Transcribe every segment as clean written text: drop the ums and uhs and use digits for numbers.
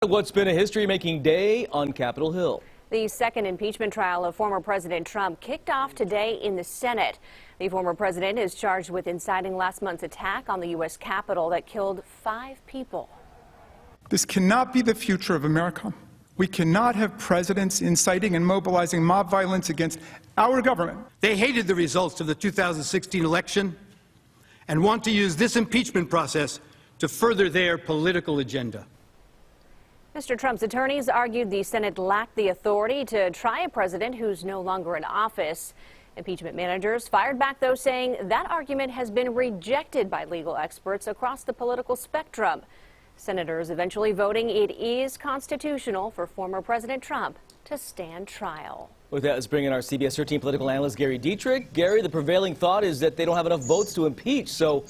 What's been a history-making day on Capitol Hill. The second impeachment trial of former President Trump kicked off today in the Senate. The former president is charged with inciting last month's attack on the U.S. Capitol that killed 5 people. This cannot be the future of America. We cannot have presidents inciting and mobilizing mob violence against our government. They hated the results of the 2016 election and want to use this impeachment process to further their political agenda. Mr. Trump's attorneys argued the Senate lacked the authority to try a president who's no longer in office. Impeachment managers fired back, though, saying that argument has been rejected by legal experts across the political spectrum. Senators eventually voting it is constitutional for former President Trump to stand trial. With that, let's bring in our CBS 13 political analyst, Gary Dietrich. Gary, the prevailing thought is that they don't have enough votes to impeach. So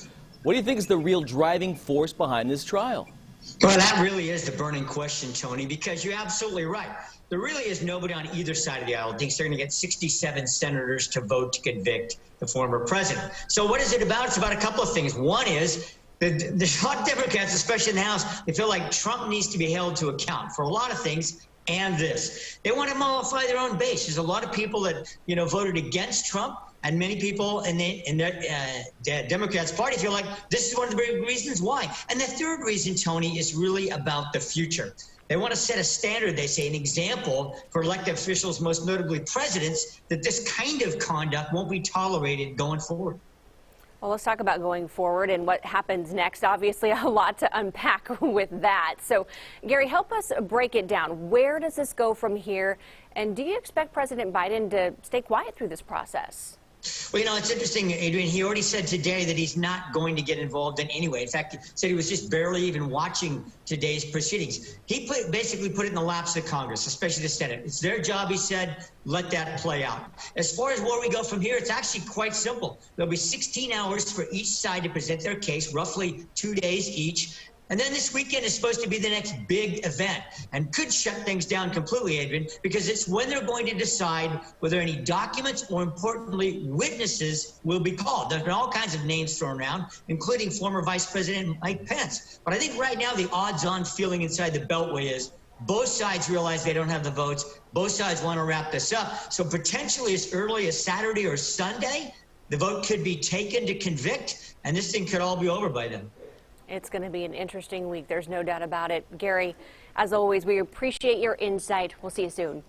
what do you think is the real driving force behind this trial? Well, that really is the burning question, Tony, because you're absolutely right. There really is nobody on either side of the aisle who thinks they're going to get 67 senators to vote to convict the former president. So what is it about? It's about a couple of things. One is the hot Democrats, especially in the House, they feel like Trump needs to be held to account for a lot of things. And this, they want to mollify their own base. There's a lot of people that, voted against Trump. And many people in the Democrats' party feel like this is one of the big reasons why. And the third reason, Tony, is really about the future. They want to set a standard, they say, an example for elected officials, most notably presidents, that this kind of conduct won't be tolerated going forward. Well, let's talk about going forward and what happens next. Obviously, a lot to unpack with that. So, Gary, help us break it down. Where does this go from here? And do you expect President Biden to stay quiet through this process? Well, it's interesting, Adrian. He already said today that he's not going to get involved in any way. In fact, he said he was just barely even watching today's proceedings. He basically put it in the laps of Congress, especially the Senate. It's their job, he said. Let that play out. As far as where we go from here, it's actually quite simple. There'll be 16 hours for each side to present their case, roughly 2 days each. And then this weekend is supposed to be the next big event and could shut things down completely, Adrian, because it's when they're going to decide whether any documents or, importantly, witnesses will be called. There's been all kinds of names thrown around, including former Vice President Mike Pence. But I think right now the odds-on feeling inside the Beltway is both sides realize they don't have the votes. Both sides want to wrap this up. So potentially as early as Saturday or Sunday, the vote could be taken to convict, and this thing could all be over by then. It's going to be an interesting week. There's no doubt about it. Gary, as always, we appreciate your insight. We'll see you soon.